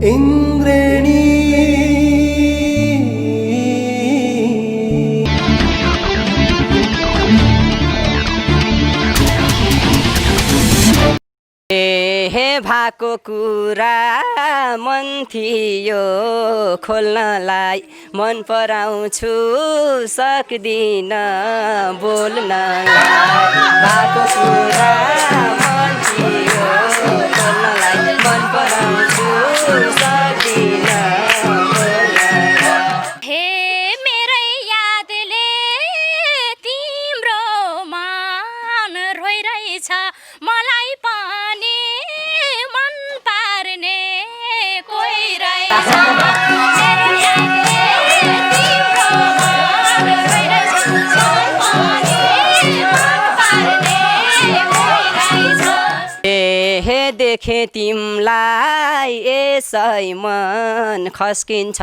इन्द्रेणी हे भएको कुरा मन थियो खोल्नलाई मन पराउँछु सक्दिन बोल्नलाई भएको कुरा मन थियो खोल्नलाई मन पराउँछु सक्दिन बोल्नलाई। हे मेरै यादले तिम्रो मान रोइरहेछ मलाई पनि मन पार्ने कोही रहेछ मेरो यादले तिम्रो मान रोइरहेछ मलाई पनि मन पार्ने कोही रहेछ। हे देखे तिमलाई यसै मन खस्किन्छ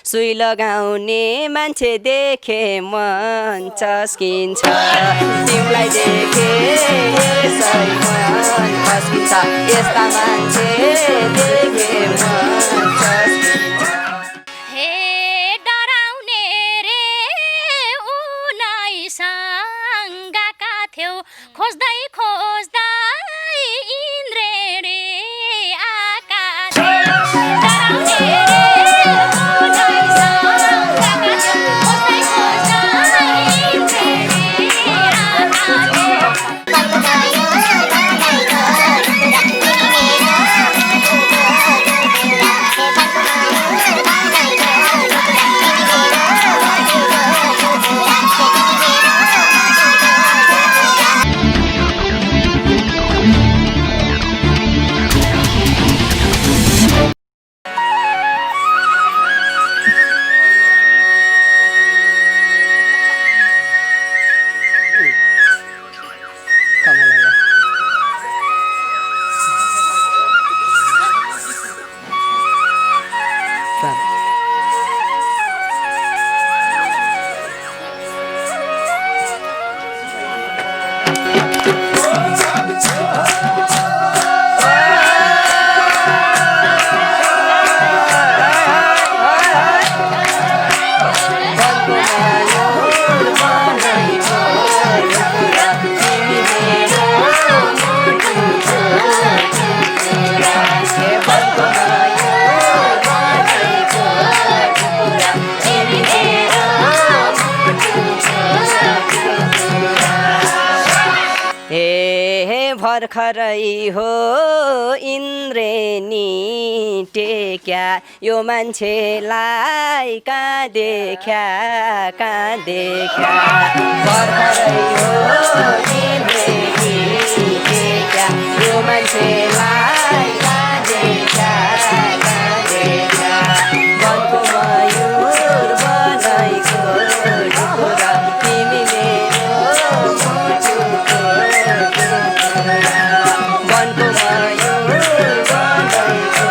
सुई लगाउने मान्छे देखे मन चस्किन्छ तिमीलाई देखे यसै मन खस्किन्छ यस्ता मान्छे देखे मन चस्किन्छ। हे डराउने रे उनैसँग गएका थियौ खोज्दै खोज्दै इन्द्रेणी आएका थियौ डराउने रे उनैसँग गएका थियौ खोज्दै खोज्दै इन्द्रेणी आएका थियौ। भर्खरै हो इन्द्रेणी टेक्या यो मान्छेलाई कहाँ देख्या भर्खरै हो इन्द्रेणी टेक्या यो मान्छेलाई कहाँ देख्या वनको मयूर बनाइको ढुकुरा तिमी मेरो मुटुको वनको मयूर बनाइको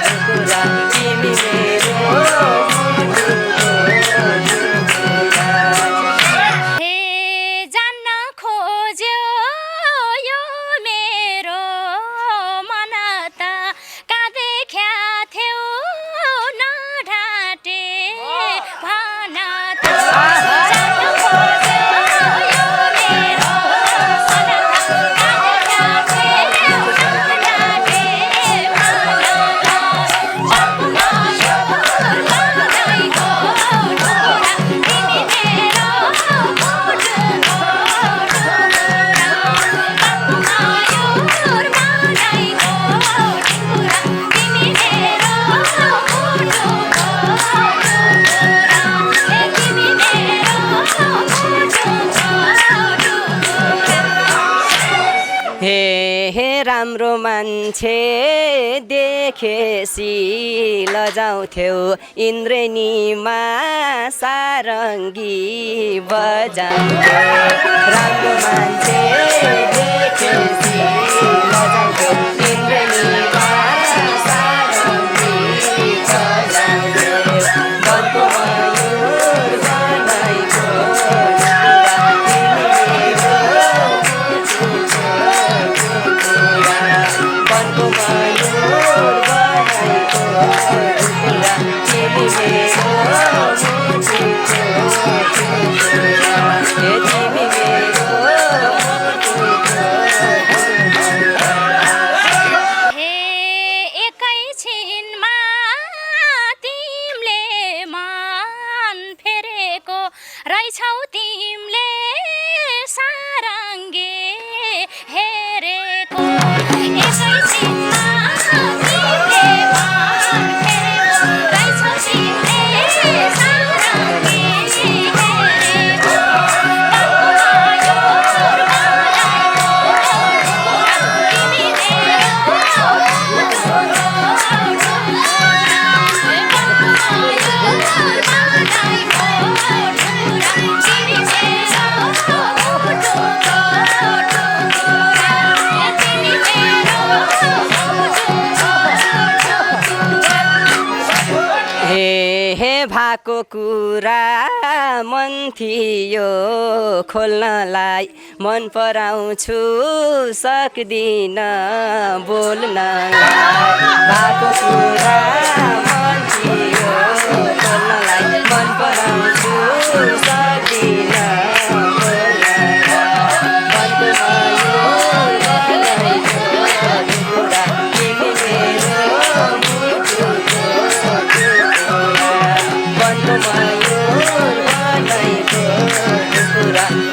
ढुकुरा तिमी मेरो मुटुको ढुकुरा। हे जान्न खोज्यो यो मेरो मन त कहाँ देख्या थियौ नढाँटे भन त जान्न खोज्यो यो मेरो मन त कहाँ देख्या थियौ नढाँटे भन त जन्म मयूर बनाइको ढुकुरा तिमी मेरो मुटुको हे राम्रो मान्छे देखेसी लजाउँथ्यौ इन्द्रेणीमा सारङ्गी बजाउँथ्यौ राम्रो मान्छे देखेसी लजाउँथ्यौ इन्द्रेणीमा सारङ्गी बजाउँथ्यौ वनको मयूर बनाइको ढुकुरा तिमी मेरो मुटुको ढुकुरा वनको मयूर बनाइको टुकुरा तिमी मेरो मुटुको टुकुरा हे तिमी मेरो मुटुको हे एकैछिनमा तिमीले मन फेरेको रहेछौ तिमीले सारङ्गे हेरेको एकैछिनमा तिमीले मन फेरेको रहेछौ तिमीले सारङ्गे हेरेको हे भएको कुरा मन थियो खोल्नलाई मन पराउँछु सक्दिन बोल्नलाई भएको कुरा मन थियो खोल्नलाई मन पराउँछु सक्दिन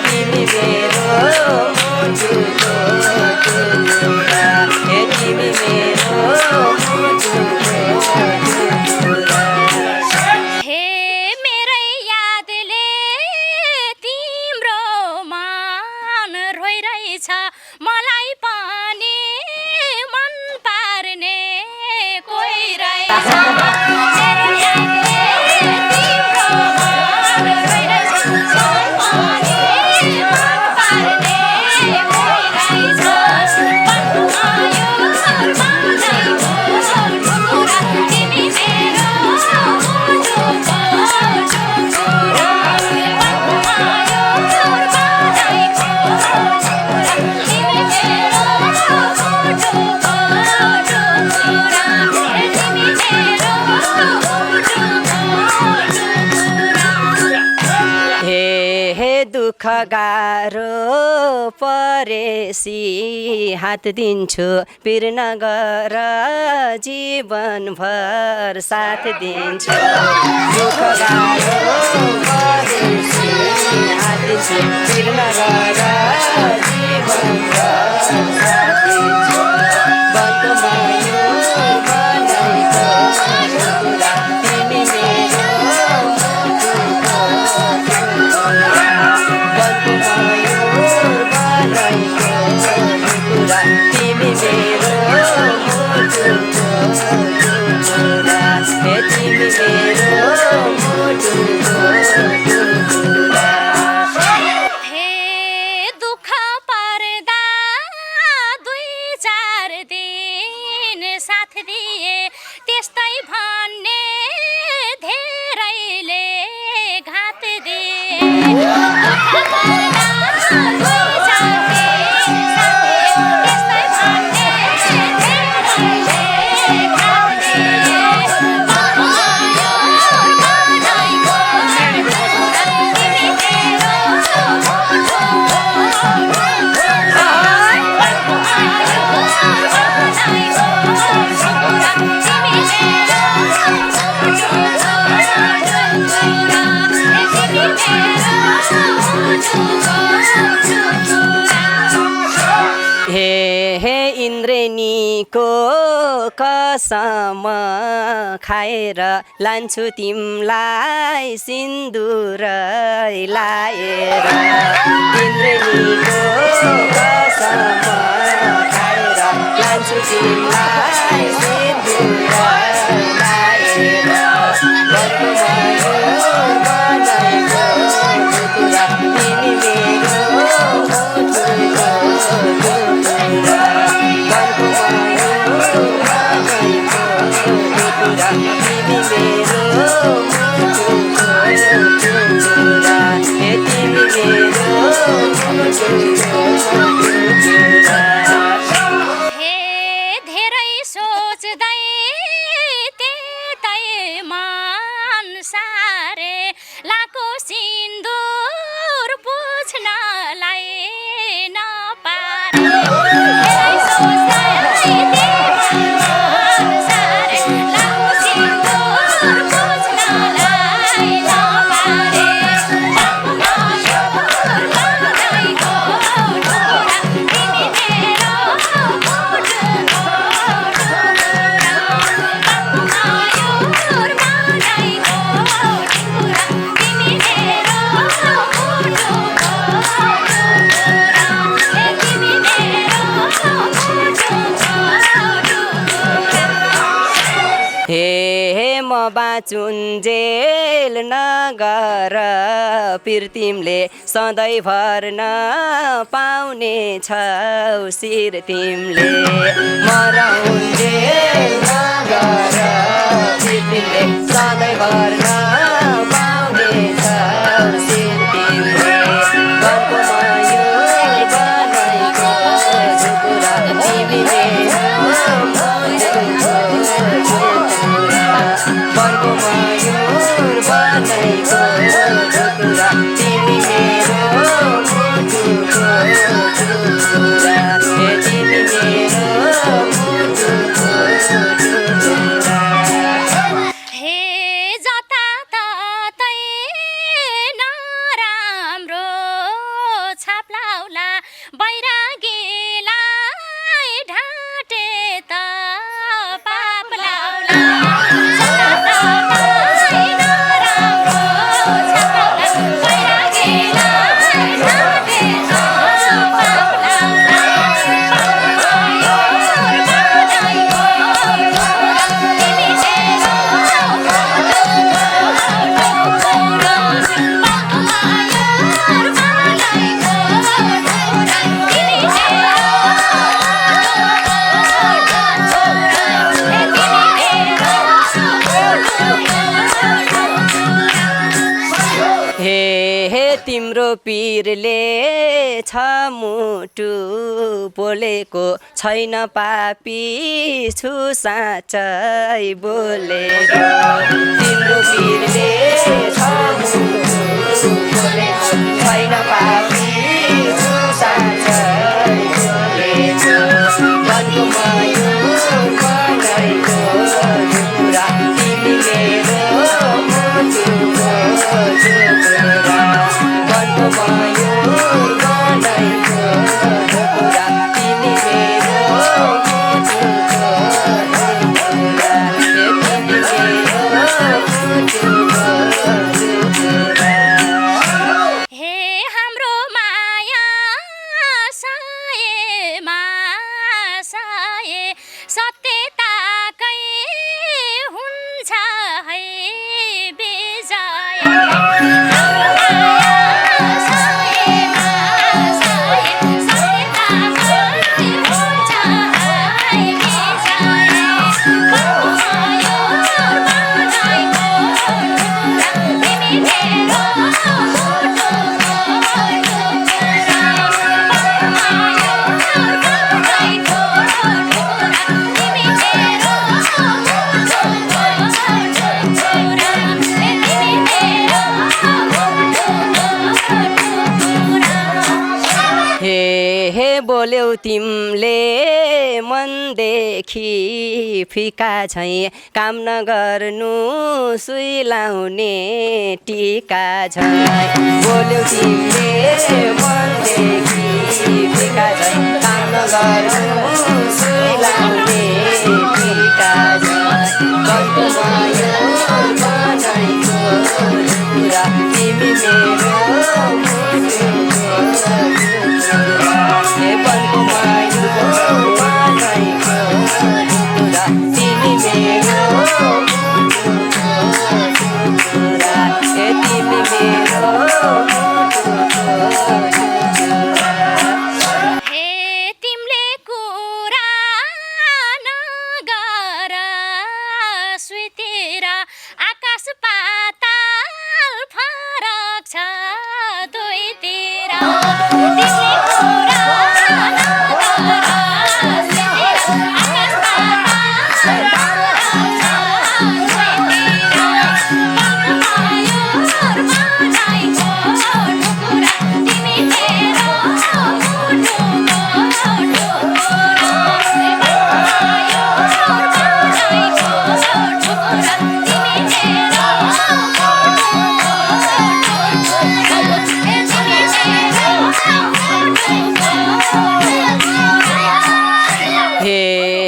तिमी मेरो मुटुको टुकुरा हे तिमी मेरो मुटुको टुकुरा हे मेरै यादले तिम्रो मन रोइरहेछ मलाई पनि मन पार्ने कोही रहेछ मेरो यादले तिम्रो मन रोइरहेछ मलाई पनि मन पार्ने कोही रहेछ बन्धुमा यो सर्वदैको टुकुरा तिमी मेरो मुटुको टुकुरा बन्धुमा यो सर्वदैको टुकुरा तिमी मेरो मुटुको टुकुरा तिमी मेरो मुटुको टुकुरा हे दुःख गाह्रो परेसी हात दिन्छु पिर नगर जीवनभर साथ दिन्छु दुःख गाह्रो परेसी हात दिन्छु पिर नगर जीवनभर साथ दिन्छु बन्धुमा यो बनाइको टुकुरा तिमी मेरो मुटुको तिमी मेरो मुटुको टुकुरा हे तिमी मेरो मुटुको टुकुरा हे दुःख पर्दा 2-4 दिन साथ दिए त्यस्तै भन्ने धेरैले घात दिए दुःख पर्दा 2-4 दिन साथ दिए त्यस्तै भन्ने धेरैले घात दिए बनाइको तिमी मेरो हे इन्द्रेणीको कसम खाएर लान्छु तिमलाई सिन्दुर लाएर इन्द्रेणीको कसम खाएर लान्छु तिमलाई सिन्दुर लाएर बन्धुमा यो बनाइको टुकुरा तिमी मेरो मुटुको टुकुरा बन्धुमा यो बनाइको टुकुरा तिमी मेरो मुटुको टुकुरा हे तिमी मेरो मुटुको टुकुरा हे धेरै सोच्दै सारे लाको सिन्दुर पुछ्नलाई नपारे धेरै सोच्दा सारे लाको सिन्दुर पुछ्नलाई नपारे हे म बाँचुन्जेल नगर पिर तिमीले सधैँ भर्न पाउने छौ शिर तिमीले मराउन्जेल नगर पिर तिमीले सधैँ भर्न पाउने छौ शिर तिमीले घरको मयूर बनाएको झुकुरा तिमीले वनको मयूर बनाएको झुकुरा तिमी मेरो मुटुको झुकुरा हे तिमी मेरो मुटुको झुकुरा हे जताततै नराम्रो छाप लाउला बैरागीलाई ढाँटे त पाप लाउला जताततै नराम्रो छाप लाउला बैरागीलाई ढाँटे त पाप लाउला मयूर बनाएको तिमी हे तिम्रो पिरले छ मुटु बोलेको छैन पापी छु साँच्चै बोलेको तिम्रो पिरले छ मुटु बोलेको छैन पापी छु साँच्चै बोलेको वनको मयूर बनाएको झुकुरा तिमी मेरो मुटुको झुकुरा वनको मयूर बनाएको झुकुरा तिमी मेरो मुटुको झुकुरा हे तिमी मेरो मुटुको झुकुरा हे हाम्रो माया साएमा साए सत्यताकै हुन्छ है विजय हाम्रो माया साएमा साए सत्यताकै हुन्छ है विजय वनको मयूर बनाएको झुकुरा तिमी मेरो मुटुको झुकुरा वनको मयूर बनाएको झुकुरा तिमी मेरो मुटुको झुकुरा हे तिमी मेरो मुटुको झुकुरा हे बोल्यौ तिमीले मनदेखि फिका झै काम नगर्नु सुई लाउने टिका झै बोल्यौ तिमीले मनदेखि फिका झै काम नगर्नु सुई लाउने टिका झै वनको मयूर बनाएको झुकुरा तिमी मेरो मुटुको झुकुरा हे वनको मयूर बनाएको झुकुरा तिमी मेरो मुटुको झुकुरा हे तिमी मेरो मुटुको झुकुरा हे तिमीले कुरा नगर सुतिर आकाश पाताल फरक छ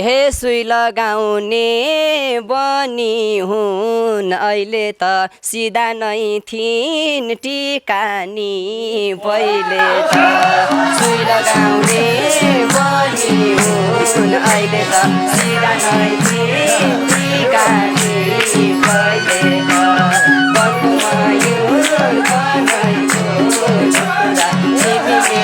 हे सुई लगाउने बनी हुन् अहिले त सिधा नै थिइन् टिकानी पहिले त सुई लगाउने बनी हुन् अहिले त सिधा नै थिइन् टिकानी पहिले त बन्धुमा यो बनाइको झुकुरा तिमी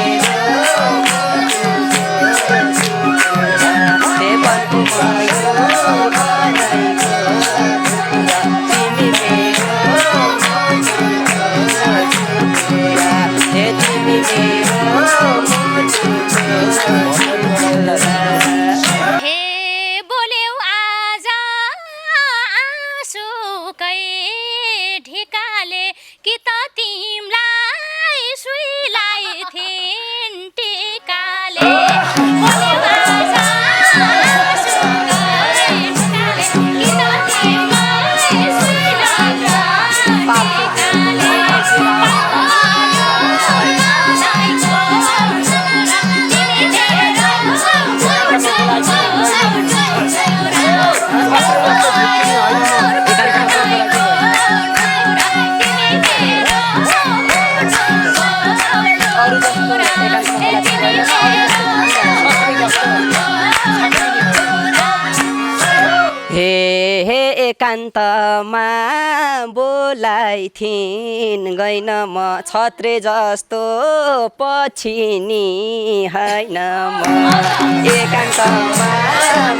एकान्तमा बोलाइथिन् गइन म छत्रे जस्तो पछिनी हैन म एकान्तमा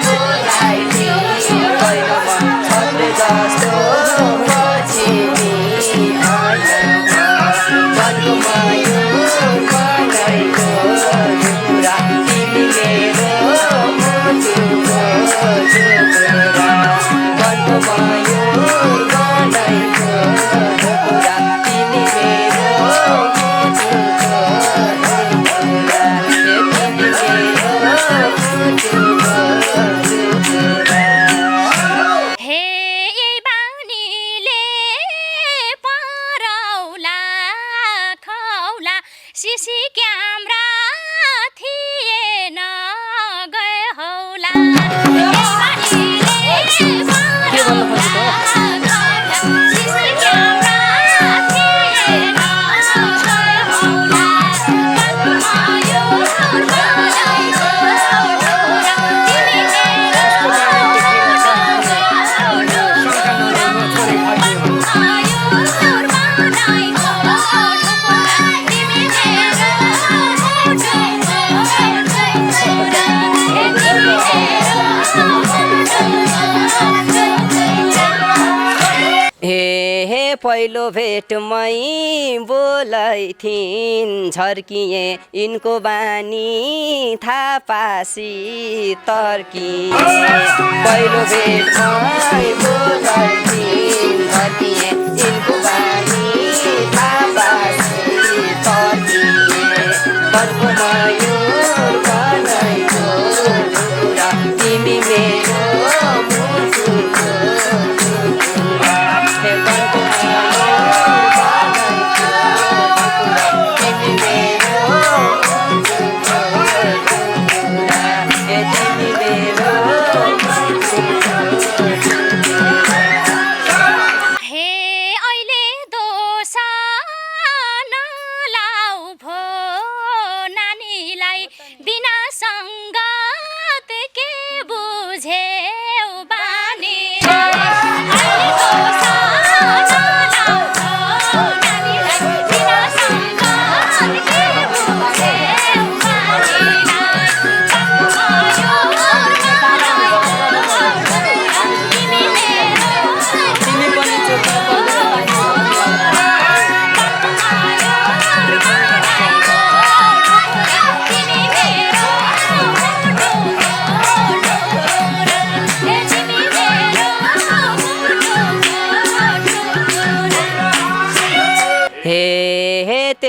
बोलाइथिन् गइन म छत्रे जस्तो पछिनी हैन म बन्धुमा यो बनाइको झुकुरा तिमी मेरो मुटुको झुकुरा सीसी क्यामेरा थिएन गए हौला पहिलो भेटमै बोलाइथिन् झर्किए यिनको बानी थाहा पासी तर्किए पहिलो भेटमै बोलाइथिन् झर्किए यिनको बानी थाहा पासी तर्किए बन्धुमा यो बनाइको झुकुरा तिमी मेरो मुटुको झुकुरा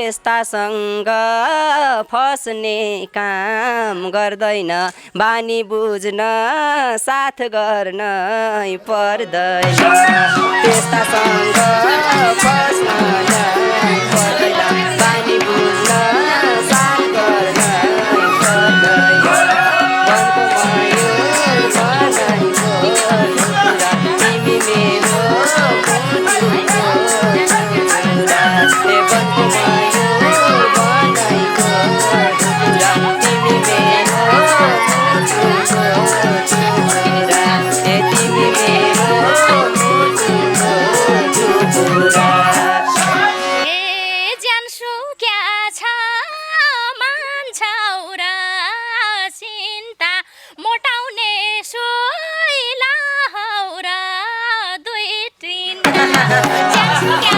त्यस्तासँग फस्ने काम गर्दैन बानी बुझ्न साथ गर्न पर्दैन त्यस्तासँग फस्न पर्दैन बानी बुझ्न साथ गर्न पर्दैन वनको मयूर बनाइको टुक्रा तिमी मेरो मुटुको टुक्रा वनको मयूर बनाइको टुक्रा तिमी मेरो मुटुको टुक्रा तिमी मेरो मुटुको टुक्रा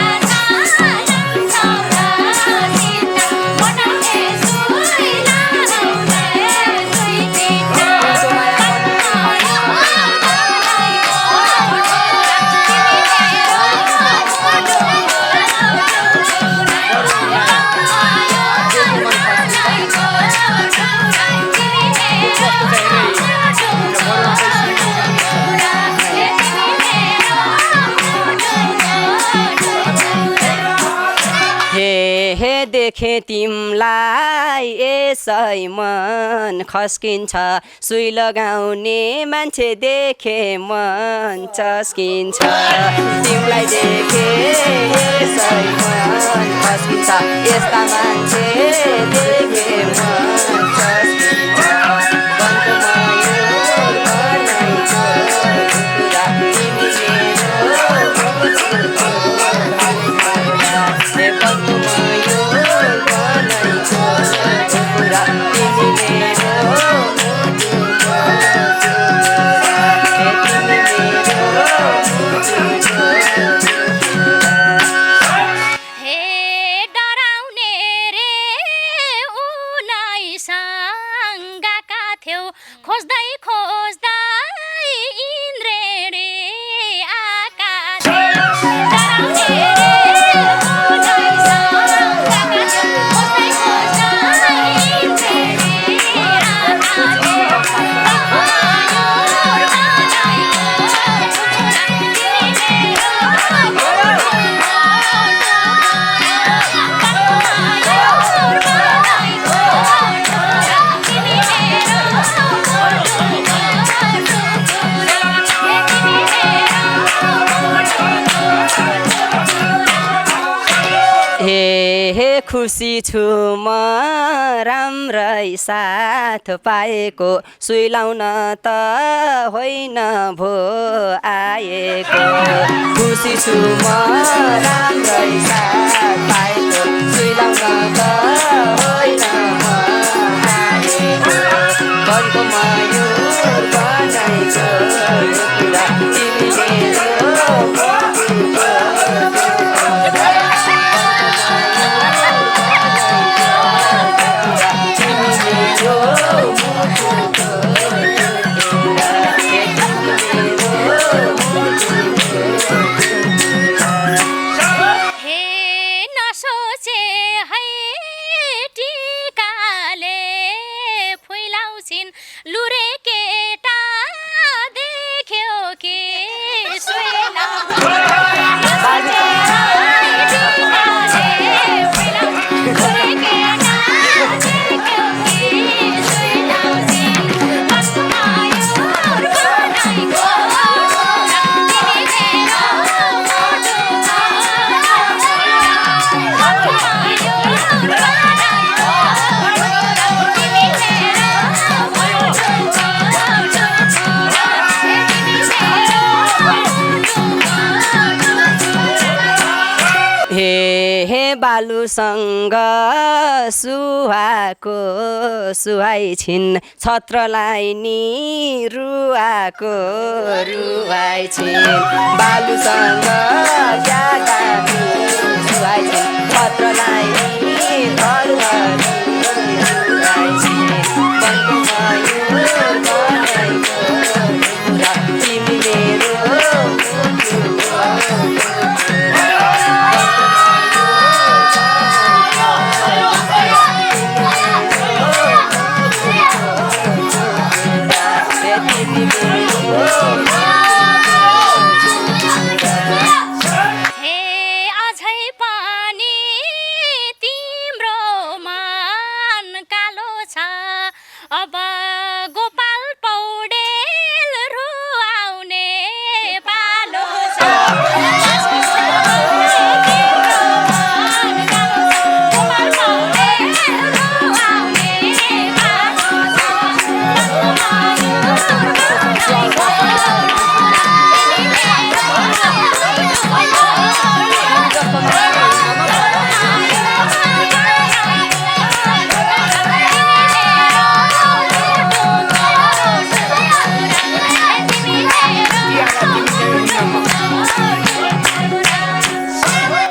देखे तिमलाई यसै मन खस्किन्छ सुई लगाउने मान्छे देखे मन चस्किन्छ तिमलाई देखे यसै मन खस्किन्छ यस्ता मान्छे देखे मन चस्किन्छ वनको मयूर बनाइको टुक्रा तिमी मेरो मुटुको टुक्रा वनको मयूर बनाइको टुक्रा तिमी मेरो मुटुको टुक्रा तिमी मेरो मुटुको टुक्रा हे डराउने रे उनाइसँग गएका थियौ खोज्दै खोज्दै इन्द्रेणी आका थियौ डराउने रे उनाइसँग गएका थियौ खोज्दै खोज्दै इन्द्रेणी आका थियौ मयूर बनाइको टुक्रा तिमी मेरो हे खुसी छु म राम्रै साथ पाएको सुई लाउन त होइन भो आएको खुसी छु म राम्रै साथ पाएको सुई लाउन त होइन म आएको वनको मयूर बनाइको टुक्रा तिमी मेरो मुटुको लुरे केटा देख्यो कि बालुसँग सुहाको सुहाई छिन् छत्रलाई नि रुवाको रुवाई छिन् बालुसँग ज्यादाको सुहाई छिन् छत्रलाई नि घरघरी रुवाई छिन् वनको मयूर बनाइको टुक्रा तिमी मेरो मुटुको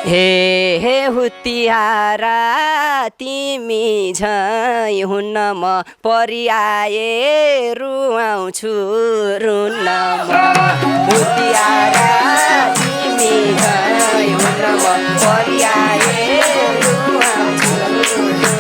हे हुतियारा तिमी झै हुन्न म परिआए रुवाउँछु रुन्न म हुतियारा तिमी झै हुन्न म परिआए रुवाउँछु रुन्न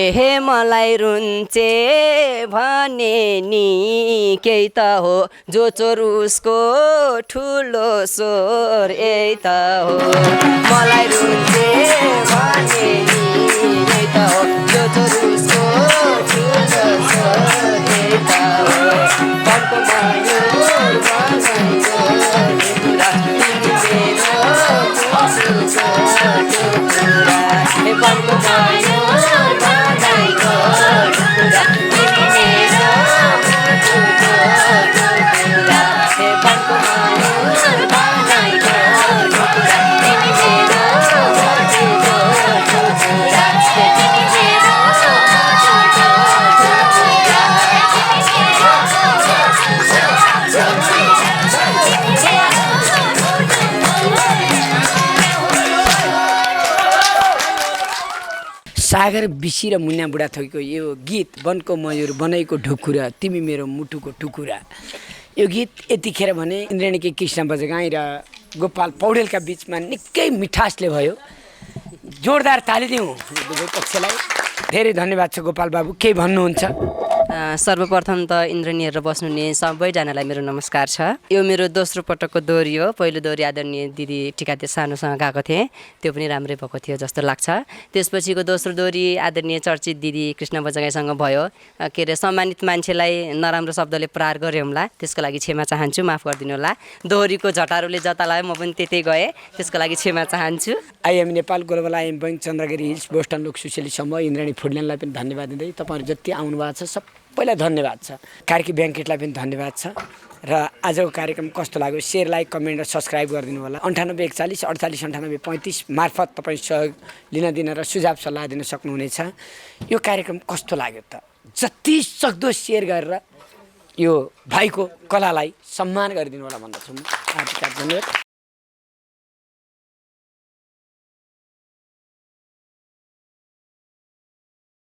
हे मलाई रुन्चे भने नि केही त हो जो चोर उसको ठुलो स्वर यही त हो मलाई रुन्चे भने नि यही त हो जो चोर उसको ठुलो स्वर यही त हो पनको मयूर बनाइको टुक्रा तिमी मेरो मुटुको टुक्रा हे पनको मयूर बनाइको टुक्रा तिमी मेरो मुटुको टुक्रा हे पनको मयूर बनाइको टुक्रा तिमी मेरो मुटुको टुक्रा हे तिमी मेरो मुटुको सागर बिसी र मुन्ना बुढाथोकीको यो गीत वनको मयूर बनाइको ढुकुरा तिमी मेरो मुटुको टुकुरा यो गीत यतिखेर भने इन्द्रेणीकी कृष्ण बजगाई र गोपाल पौडेलका बिचमा निकै मिठासले भयो। जोरदार ताली दिउँ दुवै पक्षलाई। धेरै धन्यवाद छ गोपाल बाबु, केही भन्नुहुन्छ? सर्वप्रथम त इन्द्रेणी हेरेर बस्नुहुने सबैजनालाई मेरो नमस्कार छ। यो मेरो दोस्रो पटकको दोहोरी हो। पहिलो दोहोरी आदरणीय दिदी टिकाते सानोसँग गएको थिएँ, त्यो पनि राम्रै भएको थियो जस्तो लाग्छ। त्यसपछिको दोस्रो दोहोरी आदरणीय चर्चित दिदी कृष्ण बजगाईसँग भयो। के अरे सम्मानित मान्छेलाई नराम्रो शब्दले प्रहार गरे होला, त्यसको लागि क्षमा चाहन्छु, माफ गरिदिनु होला। दोहोरीको झटारोले जता लाग्यो म पनि त्यतै गएँ, त्यसको लागि क्षमा चाहन्छु। I'm Nepal global I'm bank Chandragiri hills Boston लोक सुशेली समूह इन्द्रेणी फुडल्यान्डलाई पनि धन्यवाद दिँदै तपाईँहरू जति आउनु भएको छ सबैलाई धन्यवाद छ। कार्की ब्याङ्केटलाई पनि धन्यवाद छ। र आजको कार्यक्रम कस्तो लाग्यो सेयर लाइक कमेन्ट र सब्सक्राइब गरिदिनु होला। 98 41 48 98 35 मार्फत तपाईँ सहयोग लिन दिन र सुझाव सल्लाह दिन सक्नुहुनेछ। यो कार्यक्रम कस्तो लाग्यो त जति सक्दो सेयर गरेर यो भाइको कलालाई सम्मान गरिदिनु होला भन्दछु म। धन्यवाद।